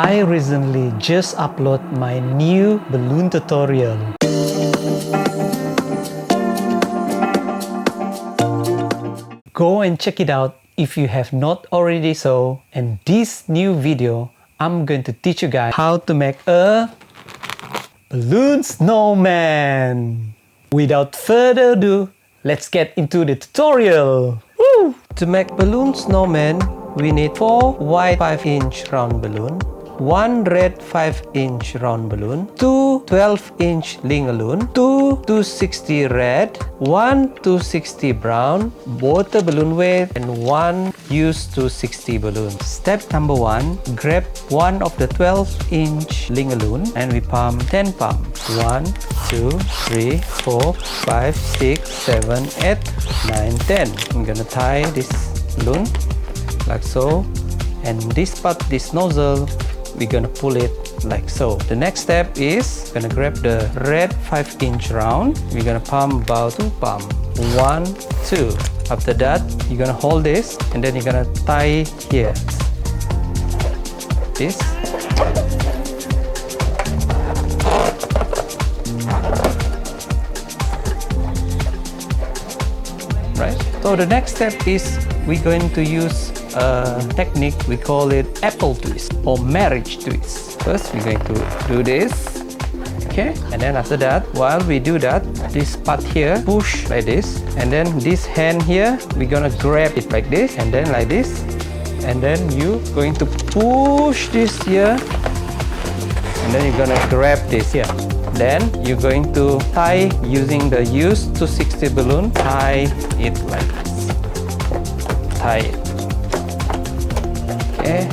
I recently just uploaded my new balloon tutorial. Go and check it out if you have not already so. In this new video, I'm going to teach you guys how to make a balloon snowman. Without further ado, let's get into the tutorial. Woo! To make balloon snowman, we need 4 white 5-inch round balloon, 1 red 5-inch round balloon, 2 12-inch lingalloon, 2 260 red, 1 260 brown, water balloon weight, and 1 used 260 balloon. Step number 1, grab one of the 12-inch lingalloon and we pump 10 pumps. 1, 2, 3, 4, 5, 6, 7, 8, 9, 10. I'm gonna tie this balloon like so, and this part, this nozzle, we're gonna pull it like so. The next step is gonna grab the red 5-inch round. We're gonna pump about 2 pumps. 1, 2. After that, you're gonna hold this and then you're gonna tie here. This. Right. So the next step is we're going to use a technique, we call it apple twist or marriage twist. First we're going to do this, okay, and then after that, while we do that, this part here push like this, and then this hand here we're gonna grab it like this, and then like this, and then you going to push this here, and then you're gonna grab this here. Then you're going to tie using the used 260 balloon, tie it like this, tie it. Okay.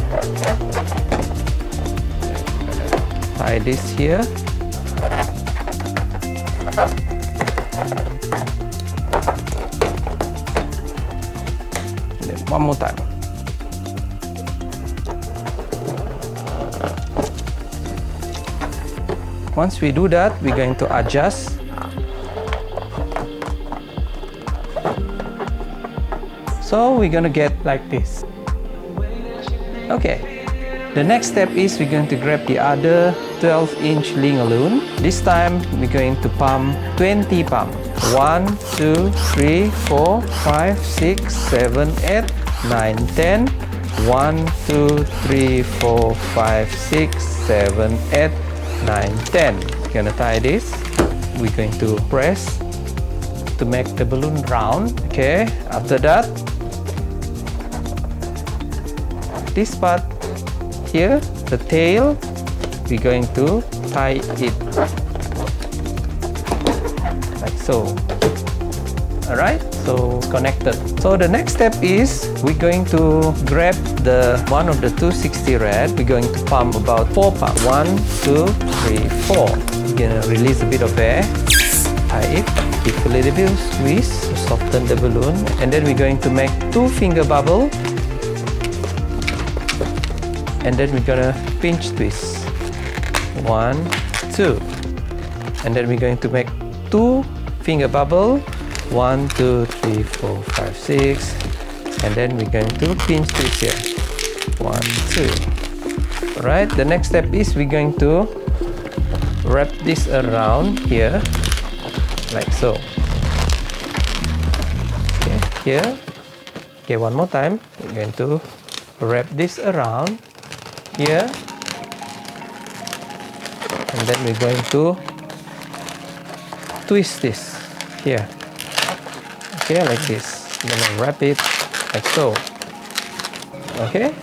Tie this here. And then one more time. Once we do that, we're going to adjust. So we're gonna get like this. Okay, the next step is we're going to grab the other 12-inch lingalloon. This time we're going to pump 20 pumps. 1, 2, 3, 4, 5, 6, 7, 8, 9, 10. 1, 2, 3, 4, 5, 6, 7, 8, 9, 10. We're gonna tie this. We're going to press to make the balloon round. Okay, after that, this part here, the tail, we're going to tie it like so. Alright, so it's connected. So the next step is we're going to grab the one of the 260 red. We're going to pump about 4 pumps. 1, 2, 3, 4. We're gonna release a bit of air, tie it, give a little bit of squeeze to soften the balloon, and then we're going to make 2 finger bubbles. And then we're gonna pinch twist. 1, 2. And then we're going to make 2 finger bubble. 1, 2, 3, 4, 5, 6. And then we're going to pinch twist here. 1, 2. Alright, the next step is we're going to wrap this around here, like so. Okay, here. Okay, one more time. We're going to wrap this around here, and then we're going to twist this here. Okay, like this. I'm gonna wrap it like so. Okay,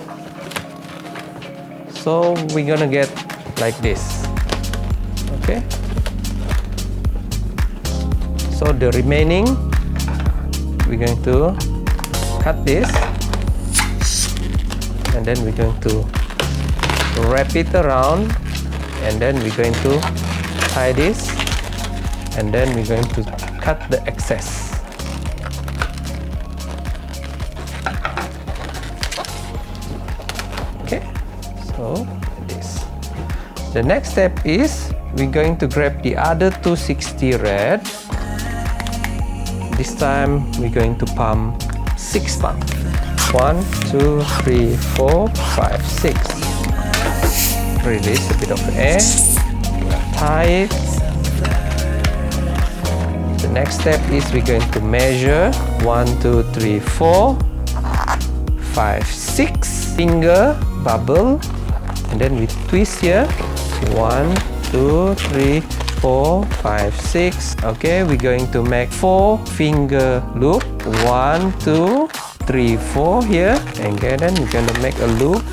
so we're gonna get like this. Okay, so the remaining we're going to cut this, and then we're going to wrap it around, and then we're going to tie this, and then we're going to cut the excess. Okay, so this. The next step is we're going to grab the other 260 red. This time we're going to pump 6 pumps. 1, 2, 3, 4, 5, 6. release a bit of air, tie it. The next step is we're going to measure 1, 2, 3, 4, 5, 6 finger bubble, and then we twist here. 1, 2, 3, 4, 5, 6. Okay, we're going to make 4 finger loop. 1, 2, 3, 4 here, and then we're going to make a loop.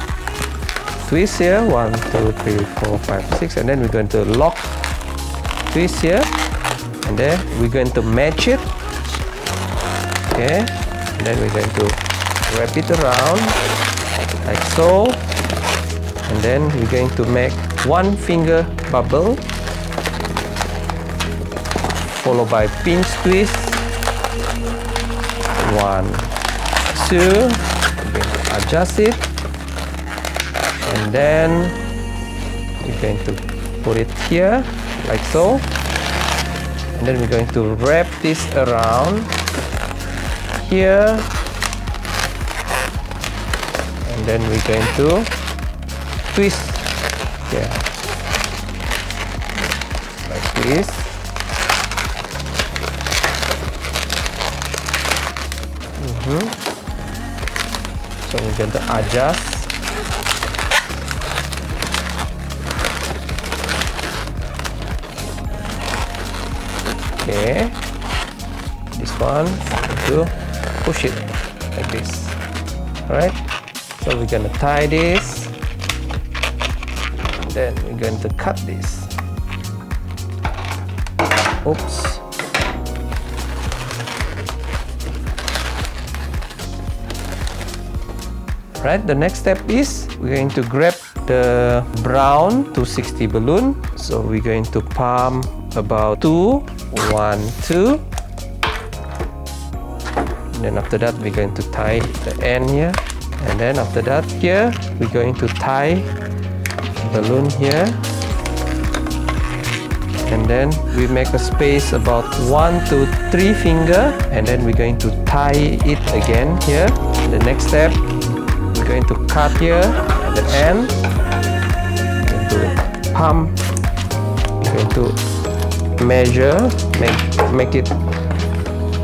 Twist here. 1, 2, 3, 4, 5, 6, and then we're going to lock. Twist here, and then we're going to match it. Okay, and then we're going to wrap it around like so, and then we're going to make 1 finger bubble followed by pinch twist. 1, 2, we're going to adjust it, and then we're going to put it here like so, and then we're going to wrap this around here, and then we're going to twist here like this. So we're going to adjust. Okay, this one to push it like this. Alright, so we're going to tie this, and then we're going to cut this. Oops. Right, the next step is we're going to grab the brown 260 balloon. So we're going to palm about 2, 1, 2. And then after that we're going to tie the end here. And then after that here we're going to tie balloon here. And then we make a space about 1 to 3 finger, and then we're going to tie it again here. The next step, we're going to cut here at the end, going to pump, we're going to measure, make it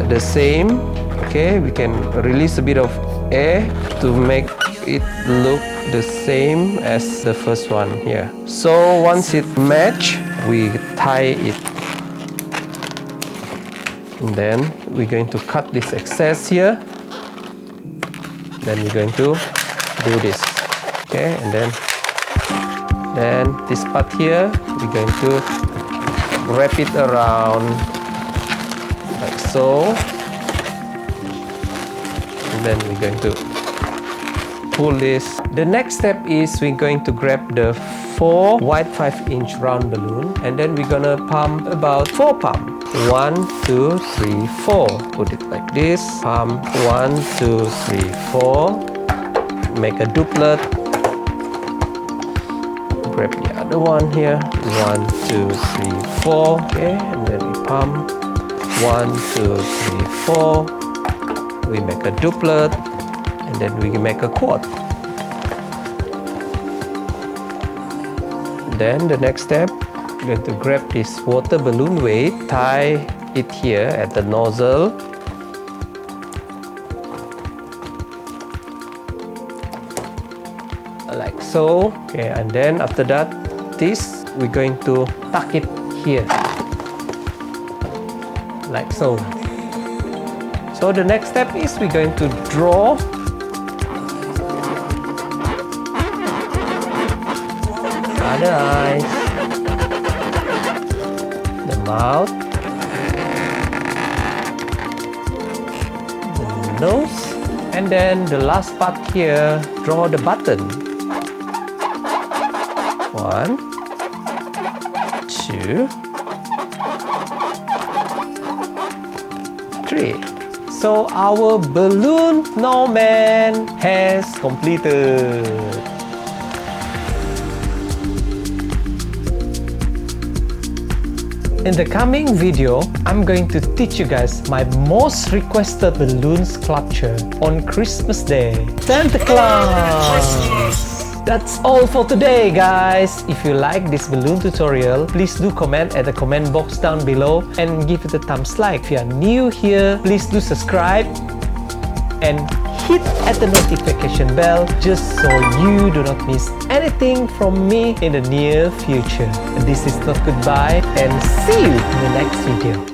the same. Okay, we can release a bit of air to make it look the same as the first one here. So once it match, we tie it, and then we're going to cut this excess here. Then we're going to do this. Okay, and then this part here we're going to wrap it around like so, and then we're going to pull this. The next step is we're going to grab the 4 white 5-inch round balloon, and then we're gonna pump about 4 pump. 1, 2, 3, 4. Put it like this. Pump 1, 2, 3, 4. Make a duplet. Grab the other one here. 1, 2, 3, 4. Okay, and then we pump 1, 2, 3, 4. We make a duplet, and then we make a quad. Then the next step, we're going to grab this water balloon weight, tie it here at the nozzle. Like so. Okay, and then after that, this, we're going to tuck it here. Like so. So the next step is we're going to draw the eyes, the mouth, the nose, and then the last part here, draw the button. 1, 2, 3. So our balloon snowman has completed. In the coming video, I'm going to teach you guys my most requested balloon sculpture on Christmas Day. Santa Claus! That's all for today, guys. If you like this balloon tutorial, please do comment at the comment box down below and give it a thumbs like. If you are new here, please do subscribe and hit at the notification bell just so you do not miss anything from me in the near future. This is Not Goodbye and see you in the next video.